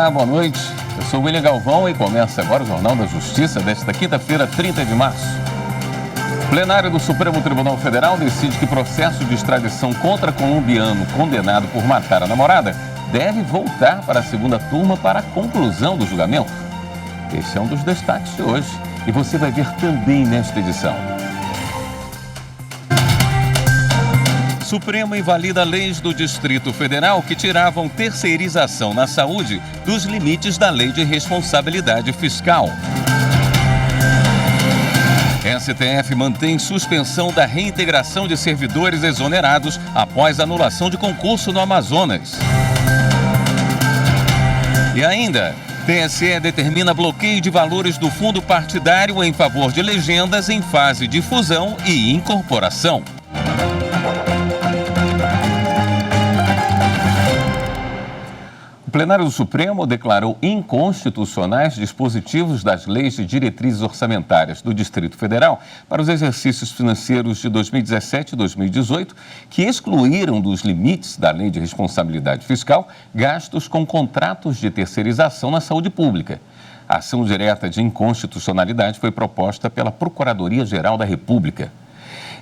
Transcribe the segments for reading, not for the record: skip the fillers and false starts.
Olá, boa noite. Eu sou William Galvão e começa agora o Jornal da Justiça desta quinta-feira, 30 de março. O plenário do Supremo Tribunal Federal decide que processo de extradição contra colombiano condenado por matar a namorada deve voltar para a segunda turma para a conclusão do julgamento. Esse é um dos destaques de hoje e você vai ver também nesta edição. Supremo invalida leis do Distrito Federal que tiravam terceirização na saúde dos limites da Lei de Responsabilidade Fiscal. STF mantém suspensão da reintegração de servidores exonerados após anulação de concurso no Amazonas. E ainda, TSE determina bloqueio de valores do fundo partidário em favor de legendas em fase de fusão e incorporação. O plenário do Supremo declarou inconstitucionais dispositivos das leis de diretrizes orçamentárias do Distrito Federal para os exercícios financeiros de 2017 e 2018, que excluíram dos limites da Lei de Responsabilidade Fiscal gastos com contratos de terceirização na saúde pública. A ação direta de inconstitucionalidade foi proposta pela Procuradoria-Geral da República.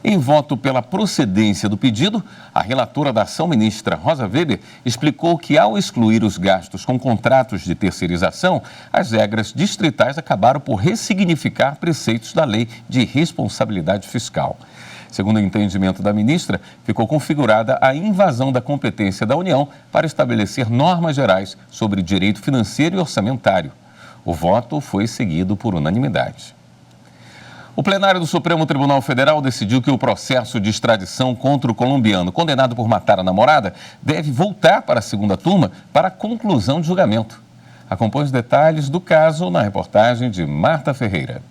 Em voto pela procedência do pedido, a relatora da ação, ministra Rosa Weber, explicou que, ao excluir os gastos com contratos de terceirização, as regras distritais acabaram por ressignificar preceitos da Lei de Responsabilidade Fiscal. Segundo o entendimento da ministra, ficou configurada a invasão da competência da União para estabelecer normas gerais sobre direito financeiro e orçamentário. O voto foi seguido por unanimidade. O plenário do Supremo Tribunal Federal decidiu que o processo de extradição contra o colombiano condenado por matar a namorada deve voltar para a segunda turma para a conclusão de julgamento. Acompanhe os detalhes do caso na reportagem de Marta Ferreira.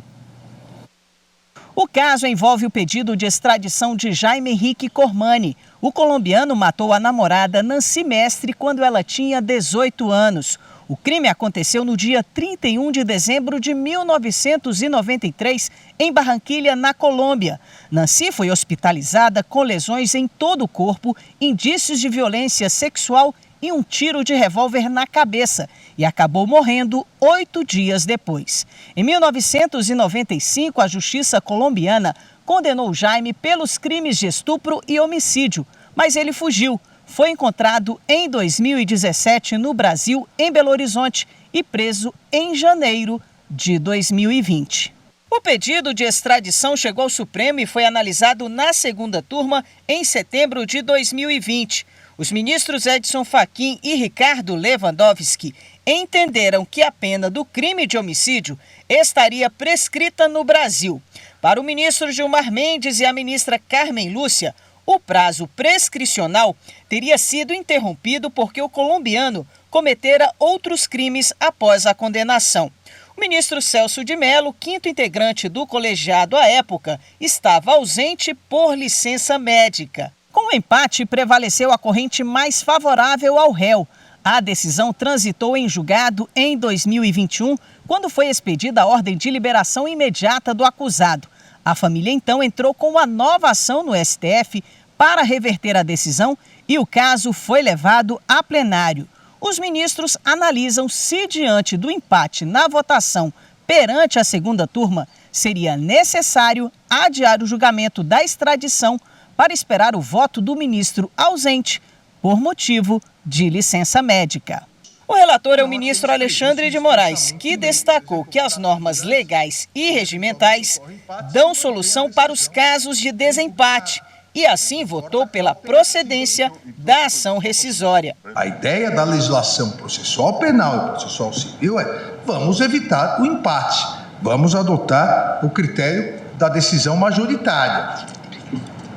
O caso envolve o pedido de extradição de Jaime Henrique Cormani. O colombiano matou a namorada Nancy Mestre quando ela tinha 18 anos. O crime aconteceu no dia 31 de dezembro de 1993, em Barranquilha, na Colômbia. Nancy foi hospitalizada com lesões em todo o corpo, indícios de violência sexual e um tiro de revólver na cabeça e acabou morrendo 8 dias depois. Em 1995, a Justiça colombiana condenou Jaime pelos crimes de estupro e homicídio, mas ele fugiu. Foi encontrado em 2017 no Brasil, em Belo Horizonte, e preso em janeiro de 2020. O pedido de extradição chegou ao Supremo e foi analisado na segunda turma em setembro de 2020. Os ministros Edson Fachin e Ricardo Lewandowski entenderam que a pena do crime de homicídio estaria prescrita no Brasil. Para o ministro Gilmar Mendes e a ministra Carmen Lúcia, o prazo prescricional teria sido interrompido porque o colombiano cometera outros crimes após a condenação. O ministro Celso de Mello, quinto integrante do colegiado à época, estava ausente por licença médica. Com o empate, prevaleceu a corrente mais favorável ao réu. A decisão transitou em julgado em 2021, quando foi expedida a ordem de liberação imediata do acusado. A família, então, entrou com uma nova ação no STF para reverter a decisão e o caso foi levado a plenário. Os ministros analisam se, diante do empate na votação perante a segunda turma, seria necessário adiar o julgamento da extradição para esperar o voto do ministro ausente por motivo de licença médica. O relator é o ministro Alexandre de Moraes, que destacou que as normas legais e regimentais dão solução para os casos de desempate e assim votou pela procedência da ação rescisória. A ideia da legislação processual penal e processual civil é: vamos evitar o empate, vamos adotar o critério da decisão majoritária,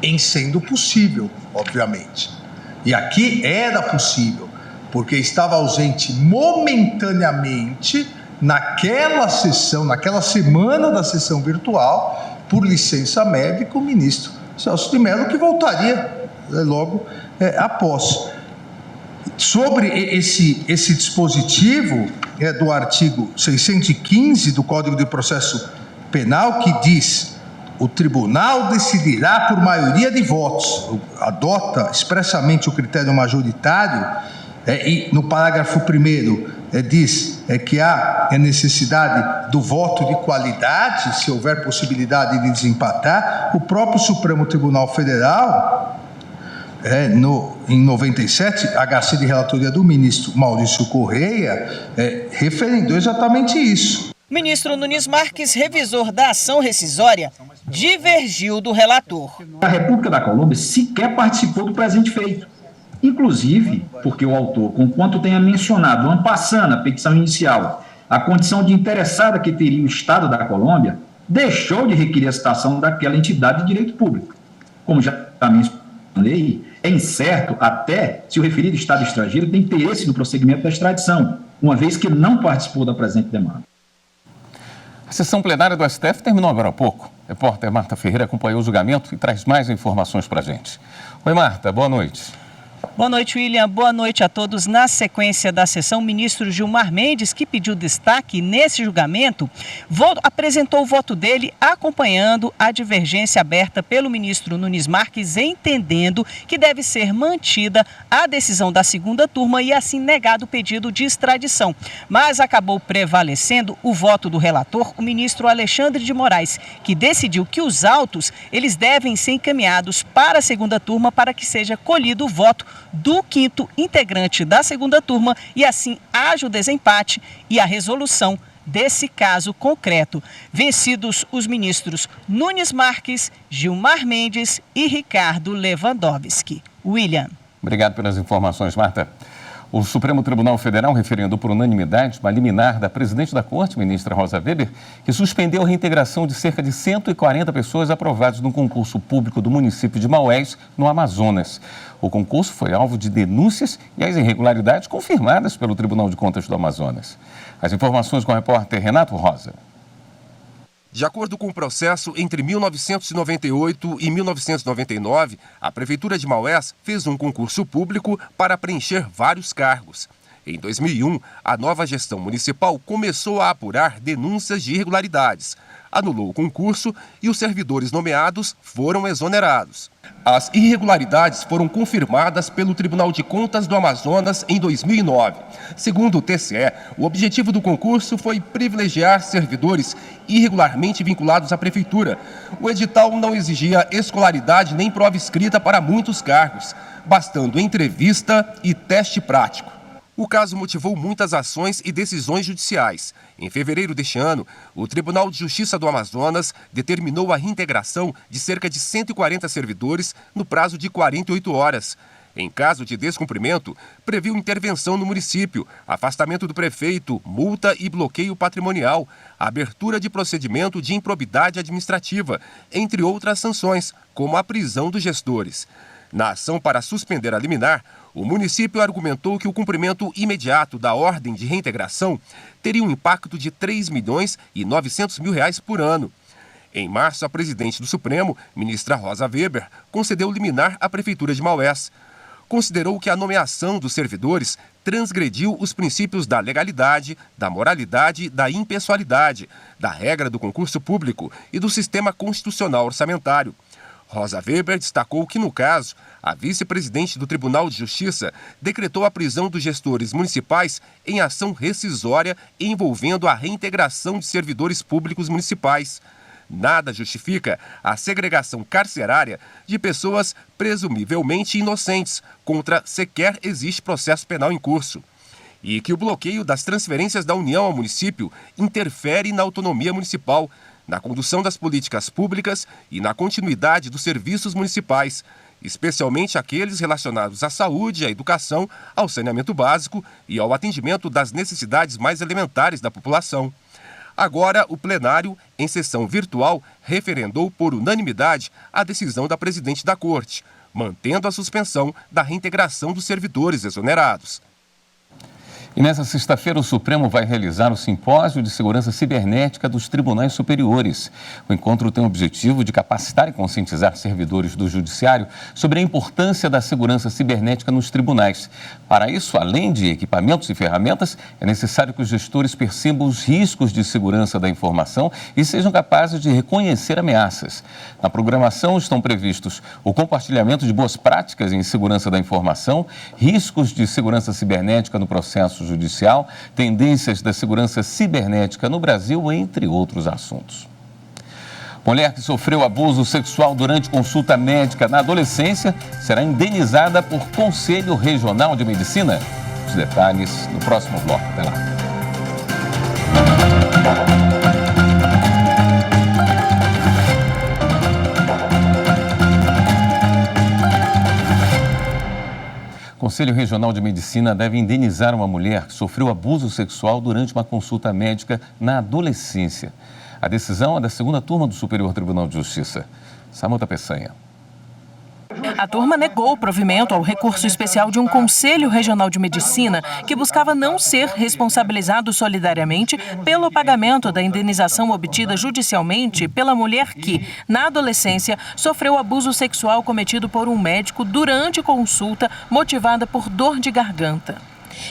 em sendo possível, obviamente. E aqui era possível, porque estava ausente momentaneamente naquela sessão, naquela semana da sessão virtual, por licença médica, o ministro Celso de Mello, que voltaria logo após. Sobre esse dispositivo do artigo 615 do Código de Processo Penal, que diz: o tribunal decidirá por maioria de votos, adota expressamente o critério majoritário, e no parágrafo 1º diz que há necessidade do voto de qualidade, se houver possibilidade de desempatar, o próprio Supremo Tribunal Federal, em 97, HC de relatoria do ministro Maurício Correia, referendou exatamente isso. O ministro Nunes Marques, revisor da ação rescisória, divergiu do relator. A República da Colômbia sequer participou do presente feito. Inclusive, porque o autor, conquanto tenha mencionado, en passant, na petição inicial, a condição de interessada que teria o Estado da Colômbia, deixou de requerer a citação daquela entidade de direito público. Como já mencionei, é incerto até se o referido Estado estrangeiro tem interesse no prosseguimento da extradição, uma vez que não participou da presente demanda. A sessão plenária do STF terminou agora há pouco. A repórter Marta Ferreira acompanhou o julgamento e traz mais informações para a gente. Oi, Marta, boa noite. Boa noite, William. Boa noite a todos. Na sequência da sessão, o ministro Gilmar Mendes, que pediu destaque nesse julgamento, apresentou o voto dele acompanhando a divergência aberta pelo ministro Nunes Marques, entendendo que deve ser mantida a decisão da segunda turma e assim negado o pedido de extradição. Mas acabou prevalecendo o voto do relator, o ministro Alexandre de Moraes, que decidiu que os autos eles devem ser encaminhados para a segunda turma para que seja colhido o voto do quinto integrante da segunda turma e assim haja o desempate e a resolução desse caso concreto. Vencidos os ministros Nunes Marques, Gilmar Mendes e Ricardo Lewandowski. William. Obrigado pelas informações, Marta. O Supremo Tribunal Federal referendou por unanimidade uma liminar da presidente da Corte, ministra Rosa Weber, que suspendeu a reintegração de cerca de 140 pessoas aprovadas no concurso público do município de Maués, no Amazonas. O concurso foi alvo de denúncias e as irregularidades confirmadas pelo Tribunal de Contas do Amazonas. As informações com o repórter Renato Rosa. De acordo com o processo, entre 1998 e 1999, a Prefeitura de Maués fez um concurso público para preencher vários cargos. Em 2001, a nova gestão municipal começou a apurar denúncias de irregularidades, anulou o concurso e os servidores nomeados foram exonerados. As irregularidades foram confirmadas pelo Tribunal de Contas do Amazonas em 2009. Segundo o TCE, o objetivo do concurso foi privilegiar servidores irregularmente vinculados à prefeitura. O edital não exigia escolaridade nem prova escrita para muitos cargos, bastando entrevista e teste prático. O caso motivou muitas ações e decisões judiciais. Em fevereiro deste ano, o Tribunal de Justiça do Amazonas determinou a reintegração de cerca de 140 servidores no prazo de 48 horas. Em caso de descumprimento, previu intervenção no município, afastamento do prefeito, multa e bloqueio patrimonial, abertura de procedimento de improbidade administrativa, entre outras sanções, como a prisão dos gestores. Na ação para suspender a liminar, o município argumentou que o cumprimento imediato da ordem de reintegração teria um impacto de R$ 3.900.000 por ano. Em março, a presidente do Supremo, ministra Rosa Weber, concedeu liminar à Prefeitura de Maués. Considerou que a nomeação dos servidores transgrediu os princípios da legalidade, da moralidade, da impessoalidade, da regra do concurso público e do sistema constitucional orçamentário. Rosa Weber destacou que, no caso, a vice-presidente do Tribunal de Justiça decretou a prisão dos gestores municipais em ação rescisória envolvendo a reintegração de servidores públicos municipais. Nada justifica a segregação carcerária de pessoas presumivelmente inocentes, contra sequer existe processo penal em curso. E que o bloqueio das transferências da União ao município interfere na autonomia municipal, na condução das políticas públicas e na continuidade dos serviços municipais, especialmente aqueles relacionados à saúde, à educação, ao saneamento básico e ao atendimento das necessidades mais elementares da população. Agora, o plenário, em sessão virtual, referendou por unanimidade a decisão da presidente da Corte, mantendo a suspensão da reintegração dos servidores exonerados. E nessa sexta-feira, o Supremo vai realizar o Simpósio de Segurança Cibernética dos Tribunais Superiores. O encontro tem o objetivo de capacitar e conscientizar servidores do Judiciário sobre a importância da segurança cibernética nos tribunais. Para isso, além de equipamentos e ferramentas, é necessário que os gestores percebam os riscos de segurança da informação e sejam capazes de reconhecer ameaças. Na programação estão previstos o compartilhamento de boas práticas em segurança da informação, riscos de segurança cibernética no processo processo judicial, tendências da segurança cibernética no Brasil, entre outros assuntos. Mulher que sofreu abuso sexual durante consulta médica na adolescência será indenizada por Conselho Regional de Medicina. Os detalhes no próximo bloco. Até lá. O Conselho Regional de Medicina deve indenizar uma mulher que sofreu abuso sexual durante uma consulta médica na adolescência. A decisão é da segunda turma do Superior Tribunal de Justiça. Samanta Peçanha. A turma negou o provimento ao recurso especial de um Conselho Regional de Medicina que buscava não ser responsabilizado solidariamente pelo pagamento da indenização obtida judicialmente pela mulher que, na adolescência, sofreu abuso sexual cometido por um médico durante consulta motivada por dor de garganta.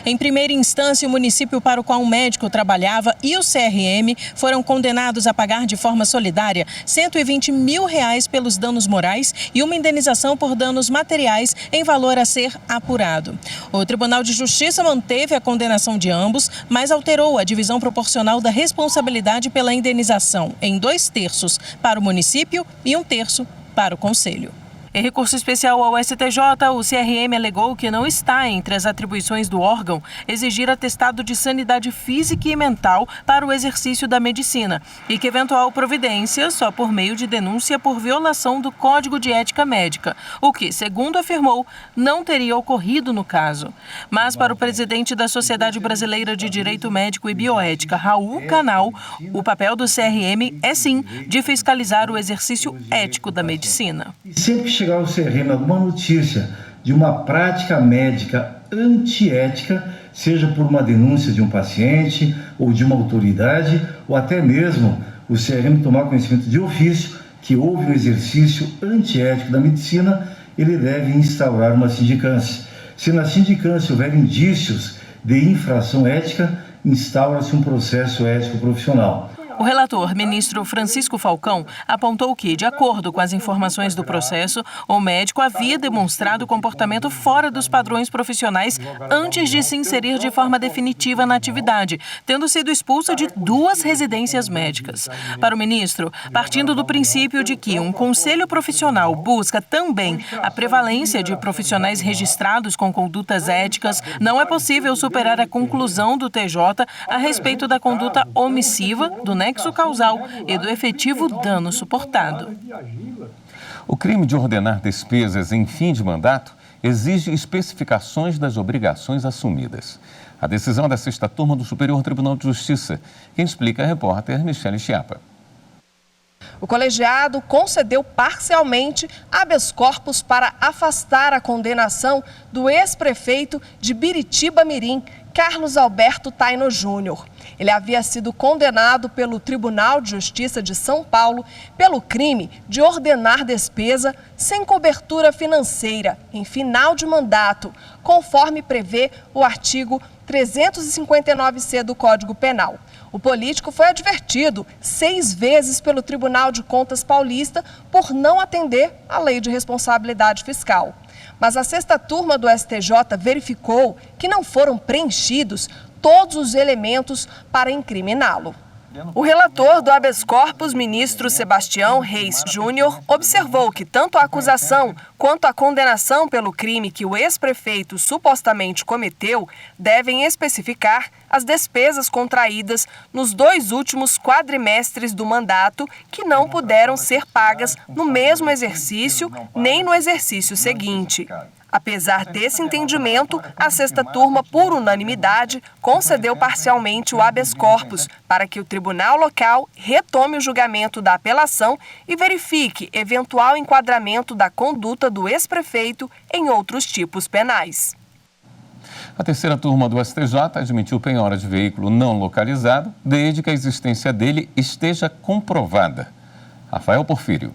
Em primeira instância, o município para o qual o médico trabalhava e o CRM foram condenados a pagar de forma solidária R$120 mil pelos danos morais e uma indenização por danos materiais em valor a ser apurado. O Tribunal de Justiça manteve a condenação de ambos, mas alterou a divisão proporcional da responsabilidade pela indenização em 2/3 para o município e 1/3 para o Conselho. Em recurso especial ao STJ, o CRM alegou que não está entre as atribuições do órgão exigir atestado de sanidade física e mental para o exercício da medicina e que eventual providência só por meio de denúncia por violação do Código de Ética Médica, o que, segundo afirmou, não teria ocorrido no caso. Mas para o presidente da Sociedade Brasileira de Direito Médico e Bioética, Raul Canal, o papel do CRM é sim de fiscalizar o exercício ético da medicina. Sempre que chegar ao CRM alguma notícia de uma prática médica antiética, seja por uma denúncia de um paciente ou de uma autoridade, ou até mesmo o CRM tomar conhecimento de ofício que houve um exercício antiético da medicina, ele deve instaurar uma sindicância. Se na sindicância houver indícios de infração ética, instaura-se um processo ético profissional. O relator, ministro Francisco Falcão, apontou que, de acordo com as informações do processo, o médico havia demonstrado comportamento fora dos padrões profissionais antes de se inserir de forma definitiva na atividade, tendo sido expulso de 2 residências médicas. Para o ministro, partindo do princípio de que um conselho profissional busca também a prevalência de profissionais registrados com condutas éticas, não é possível superar a conclusão do TJ a respeito da conduta omissiva, do nexo causal e do efetivo dano suportado. O crime de ordenar despesas em fim de mandato exige especificações das obrigações assumidas. A decisão é da sexta turma do Superior Tribunal de Justiça. Quem explica é a repórter Michele Chiapa. O colegiado concedeu parcialmente habeas corpus para afastar a condenação do ex-prefeito de Biritiba-Mirim, Carlos Alberto Taino Júnior. Ele havia sido condenado pelo Tribunal de Justiça de São Paulo pelo crime de ordenar despesa sem cobertura financeira em final de mandato, conforme prevê o artigo 359-C do Código Penal. O político foi advertido 6 vezes pelo Tribunal de Contas Paulista por não atender à Lei de Responsabilidade Fiscal. Mas a sexta turma do STJ verificou que não foram preenchidos todos os elementos para incriminá-lo. O relator do habeas corpus, ministro Sebastião Reis Júnior, observou que tanto a acusação quanto a condenação pelo crime que o ex-prefeito supostamente cometeu devem especificar as despesas contraídas nos 2 últimos quadrimestres do mandato que não puderam ser pagas no mesmo exercício nem no exercício seguinte. Apesar desse entendimento, a sexta turma, por unanimidade, concedeu parcialmente o habeas corpus para que o tribunal local retome o julgamento da apelação e verifique eventual enquadramento da conduta do ex-prefeito em outros tipos penais. A terceira turma do STJ admitiu penhora de veículo não localizado, desde que a existência dele esteja comprovada. Rafael Porfírio.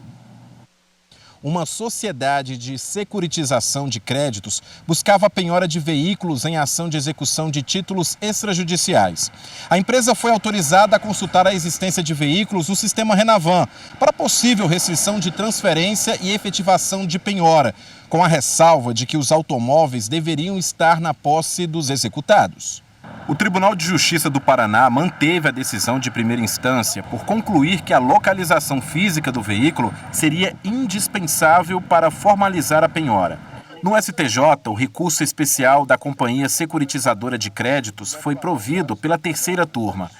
Uma sociedade de securitização de créditos buscava a penhora de veículos em ação de execução de títulos extrajudiciais. A empresa foi autorizada a consultar a existência de veículos no sistema Renavan para possível restrição de transferência e efetivação de penhora, com a ressalva de que os automóveis deveriam estar na posse dos executados. O Tribunal de Justiça do Paraná manteve a decisão de primeira instância por concluir que a localização física do veículo seria indispensável para formalizar a penhora. No STJ, o recurso especial da Companhia Securitizadora de Créditos foi provido pela terceira turma.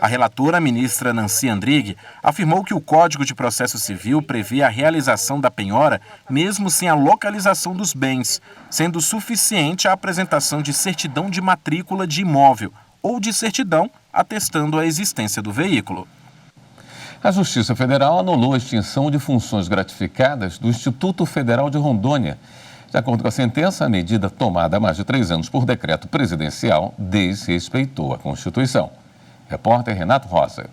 A relatora, a ministra Nancy Andrighi, afirmou que o Código de Processo Civil prevê a realização da penhora mesmo sem a localização dos bens, sendo suficiente a apresentação de certidão de matrícula de imóvel ou de certidão atestando a existência do veículo. A Justiça Federal anulou a extinção de funções gratificadas do Instituto Federal de Rondônia. De acordo com a sentença, a medida tomada há mais de 3 anos por decreto presidencial desrespeitou a Constituição. Repórter Renato Rosa.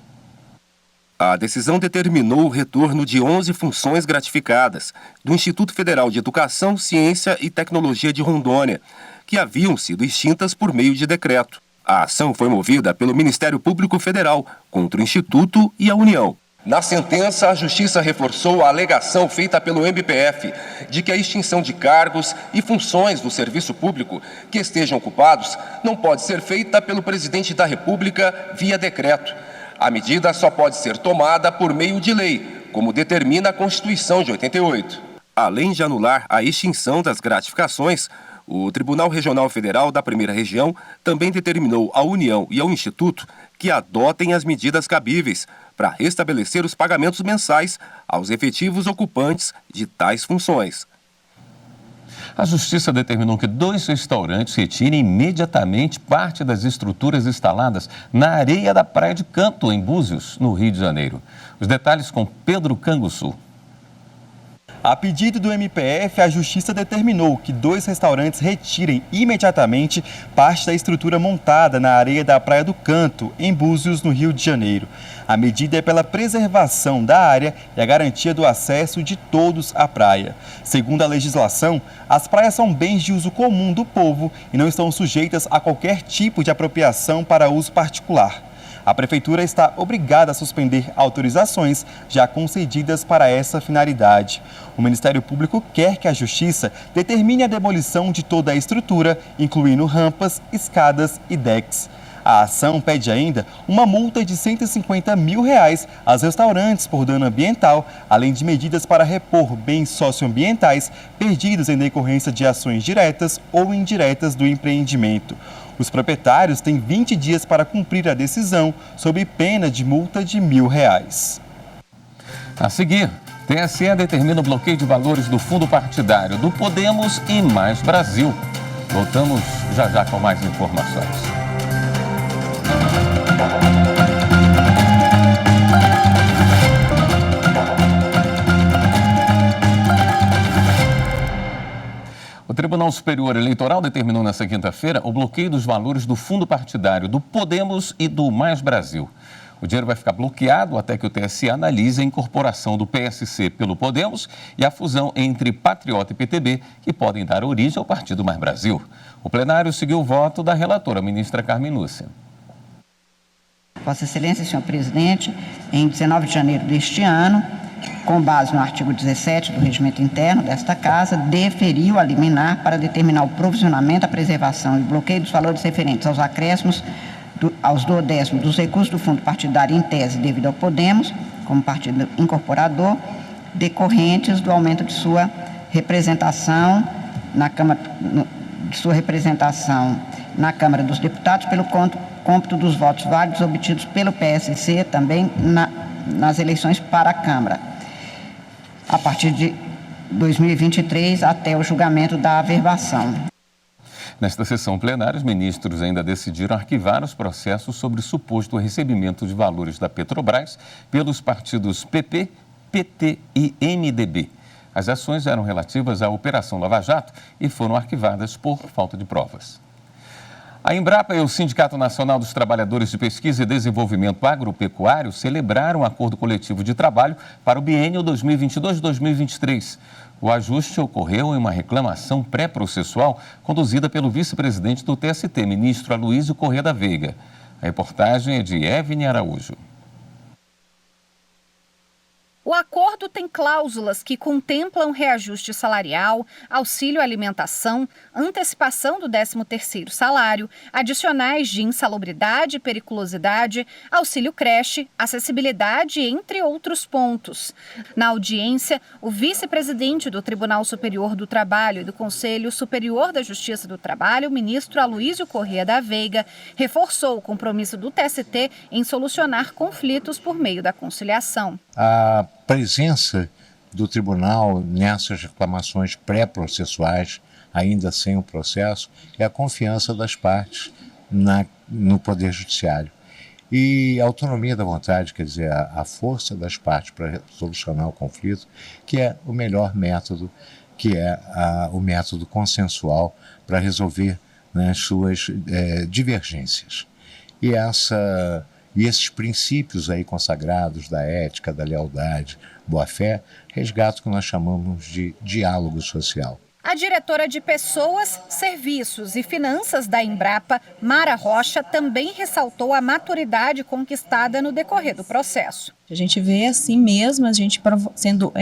A decisão determinou o retorno de 11 funções gratificadas do Instituto Federal de Educação, Ciência e Tecnologia de Rondônia, que haviam sido extintas por meio de decreto. A ação foi movida pelo Ministério Público Federal contra o Instituto e a União. Na sentença, a Justiça reforçou a alegação feita pelo MPF de que a extinção de cargos e funções do serviço público que estejam ocupados não pode ser feita pelo Presidente da República via decreto. A medida só pode ser tomada por meio de lei, como determina a Constituição de 88. Além de anular a extinção das gratificações, o Tribunal Regional Federal da Primeira Região também determinou à União e ao Instituto que adotem as medidas cabíveis para restabelecer os pagamentos mensais aos efetivos ocupantes de tais funções. A Justiça determinou que 2 restaurantes retirem imediatamente parte das estruturas instaladas na areia da Praia de Canto, em Búzios, no Rio de Janeiro. Os detalhes com Pedro Canguçu. A pedido do MPF, a Justiça determinou que 2 restaurantes retirem imediatamente parte da estrutura montada na areia da Praia do Canto, em Búzios, no Rio de Janeiro. A medida é pela preservação da área e a garantia do acesso de todos à praia. Segundo a legislação, as praias são bens de uso comum do povo e não estão sujeitas a qualquer tipo de apropriação para uso particular. A Prefeitura está obrigada a suspender autorizações já concedidas para essa finalidade. O Ministério Público quer que a Justiça determine a demolição de toda a estrutura, incluindo rampas, escadas e decks. A ação pede ainda uma multa de R$ 150 mil aos restaurantes por dano ambiental, além de medidas para repor bens socioambientais perdidos em decorrência de ações diretas ou indiretas do empreendimento. Os proprietários têm 20 dias para cumprir a decisão, sob pena de multa de R$ 1.000. A seguir, TSE determina o bloqueio de valores do fundo partidário do Podemos e Mais Brasil. Voltamos já com mais informações. O Tribunal Superior Eleitoral determinou nesta quinta-feira o bloqueio dos valores do fundo partidário do Podemos e do Mais Brasil. O dinheiro vai ficar bloqueado até que o TSE analise a incorporação do PSC pelo Podemos e a fusão entre Patriota e PTB, que podem dar origem ao Partido Mais Brasil. O plenário seguiu o voto da relatora, ministra Carmen Lúcia. Vossa Excelência, senhor presidente, em 19 de janeiro deste ano, com base no artigo 17 do Regimento Interno desta Casa, deferiu a liminar para determinar o provisionamento, a preservação e bloqueio dos valores referentes aos acréscimos aos duodécimos dos recursos do fundo partidário em tese devido ao Podemos, como partido incorporador, decorrentes do aumento de sua representação na Câmara, Câmara dos Deputados pelo cômputo dos votos válidos obtidos pelo PSC também nas eleições para a Câmara, a partir de 2023 até o julgamento da averbação. Nesta sessão plenária, os ministros ainda decidiram arquivar os processos sobre suposto recebimento de valores da Petrobras pelos partidos PP, PT e MDB. As ações eram relativas à Operação Lava Jato e foram arquivadas por falta de provas. A Embrapa e o Sindicato Nacional dos Trabalhadores de Pesquisa e Desenvolvimento Agropecuário celebraram um acordo coletivo de trabalho para o biênio 2022-2023. O ajuste ocorreu em uma reclamação pré-processual conduzida pelo vice-presidente do TST, ministro Aloysio Corrêa da Veiga. A reportagem é de Evne Araújo. O acordo tem cláusulas que contemplam reajuste salarial, auxílio alimentação, antecipação do 13º salário, adicionais de insalubridade e periculosidade, auxílio creche, acessibilidade, entre outros pontos. Na audiência, o vice-presidente do Tribunal Superior do Trabalho e do Conselho Superior da Justiça do Trabalho, o ministro Aloísio Corrêa da Veiga, reforçou o compromisso do TST em solucionar conflitos por meio da conciliação. A presença do tribunal nessas reclamações pré-processuais, ainda sem o processo, é a confiança das partes no Poder Judiciário. E a autonomia da vontade, quer dizer, a força das partes para solucionar o conflito, que é o melhor método, que é o método consensual para resolver, né, as suas divergências. E esses princípios aí consagrados da ética, da lealdade, boa-fé, resgatam o que nós chamamos de diálogo social. A diretora de Pessoas, Serviços e Finanças da Embrapa, Mara Rocha, também ressaltou a maturidade conquistada no decorrer do processo. A gente vê assim mesmo, a gente sendo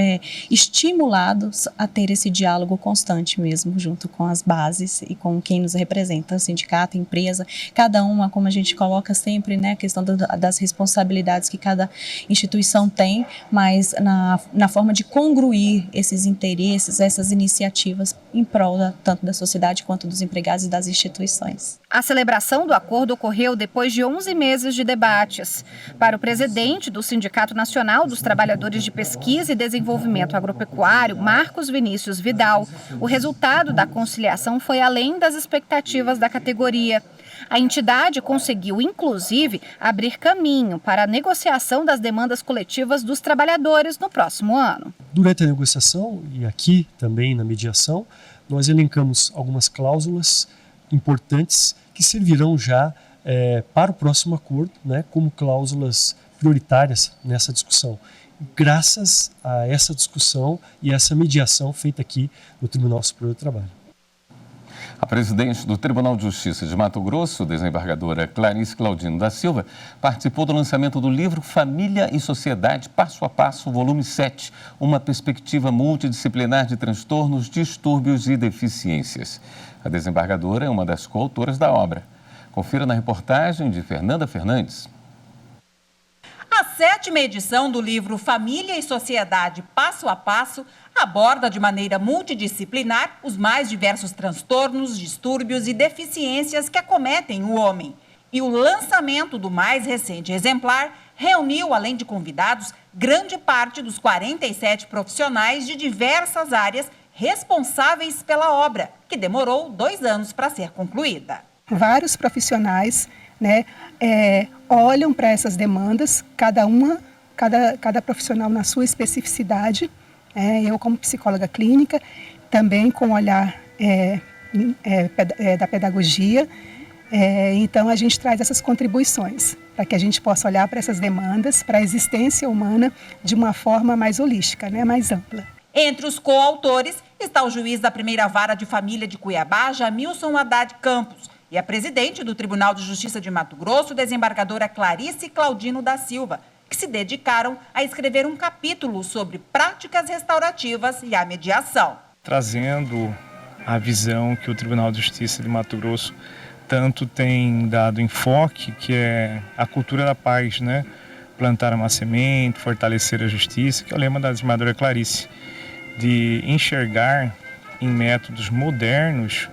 estimulados a ter esse diálogo constante mesmo, junto com as bases e com quem nos representa, sindicato, empresa, cada uma, como a gente coloca sempre, né, a questão das responsabilidades que cada instituição tem, mas na forma de congruir esses interesses, essas iniciativas em prol tanto da sociedade quanto dos empregados e das instituições. A celebração do acordo ocorreu depois de 11 meses de debates. Para o presidente do Sindicato Nacional dos Trabalhadores de Pesquisa e Desenvolvimento Agropecuário, Marcos Vinícius Vidal, o resultado da conciliação foi além das expectativas da categoria. A entidade conseguiu, inclusive, abrir caminho para a negociação das demandas coletivas dos trabalhadores no próximo ano. Durante a negociação e aqui também na mediação, nós elencamos algumas cláusulas importantes que servirão já para o próximo acordo, né, como cláusulas prioritárias nessa discussão. Graças a essa discussão e essa mediação feita aqui no Tribunal Superior do Trabalho. A presidente do Tribunal de Justiça de Mato Grosso, desembargadora Clarice Claudino da Silva, participou do lançamento do livro Família e Sociedade, Passo a Passo, volume 7, uma perspectiva multidisciplinar de transtornos, distúrbios e deficiências. A desembargadora é uma das coautoras da obra. Confira na reportagem de Fernanda Fernandes. A 7ª edição do livro Família e Sociedade Passo a Passo aborda de maneira multidisciplinar os mais diversos transtornos, distúrbios e deficiências que acometem o homem. E o lançamento do mais recente exemplar reuniu, além de convidados, grande parte dos 47 profissionais de diversas áreas responsáveis pela obra, que demorou 2 anos para ser concluída. Vários profissionais, né, olham para essas demandas, cada profissional na sua especificidade. Eu, como psicóloga clínica, também com o olhar da pedagogia. Então, a gente traz essas contribuições para que a gente possa olhar para essas demandas, para a existência humana de uma forma mais holística, né, mais ampla. Entre os coautores está o juiz da primeira vara de família de Cuiabá, Jamilson Haddad Campos, e a presidente do Tribunal de Justiça de Mato Grosso, desembargadora Clarice Claudino da Silva, que se dedicaram a escrever um capítulo sobre práticas restaurativas e a mediação. Trazendo a visão que o Tribunal de Justiça de Mato Grosso tanto tem dado enfoque, que é a cultura da paz, né? Plantar uma semente, fortalecer a justiça, que é o lema da desembargadora Clarice, de enxergar em métodos modernos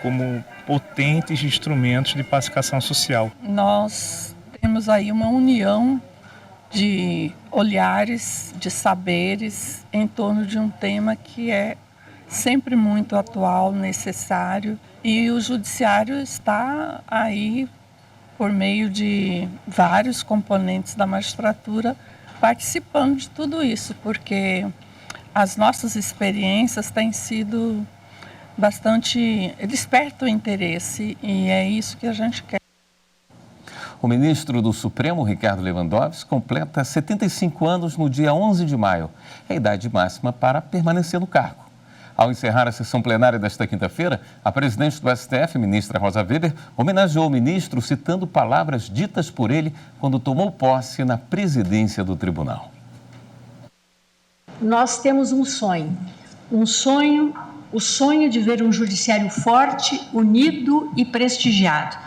como potentes instrumentos de pacificação social. Nós temos aí uma união de olhares, de saberes em torno de um tema que é sempre muito atual, necessário, e o judiciário está aí por meio de vários componentes da magistratura participando de tudo isso, porque as nossas experiências têm sido bastante, despertam o interesse, e é isso que a gente quer. O ministro do Supremo, Ricardo Lewandowski, completa 75 anos no dia 11 de maio. É a idade máxima para permanecer no cargo. Ao encerrar a sessão plenária desta quinta-feira, a presidente do STF, ministra Rosa Weber, homenageou o ministro citando palavras ditas por ele quando tomou posse na presidência do tribunal. Nós temos um sonho, o sonho de ver um judiciário forte, unido e prestigiado,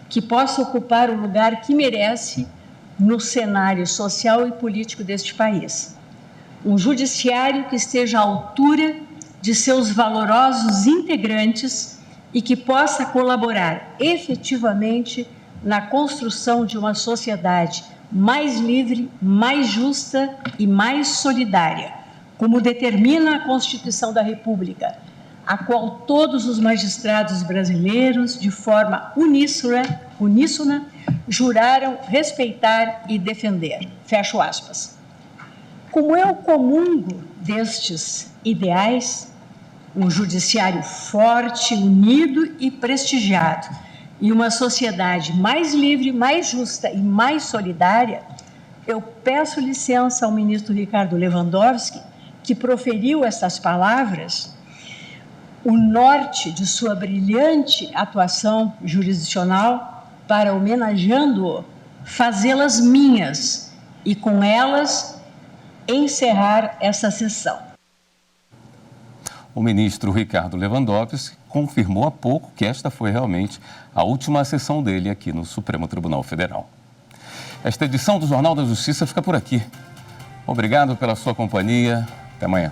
que possa ocupar o lugar que merece no cenário social e político deste país. Um judiciário que esteja à altura de seus valorosos integrantes e que possa colaborar efetivamente na construção de uma sociedade mais livre, mais justa e mais solidária, como determina a Constituição da República, a qual todos os magistrados brasileiros, de forma uníssona, juraram respeitar e defender. Fecho aspas. Como eu comungo destes ideais, um judiciário forte, unido e prestigiado, e uma sociedade mais livre, mais justa e mais solidária, eu peço licença ao ministro Ricardo Lewandowski, que proferiu essas palavras, o norte de sua brilhante atuação jurisdicional, para, homenageando-o, fazê-las minhas e, com elas, encerrar essa sessão. O ministro Ricardo Lewandowski confirmou há pouco que esta foi realmente a última sessão dele aqui no Supremo Tribunal Federal. Esta edição do Jornal da Justiça fica por aqui. Obrigado pela sua companhia. Até amanhã.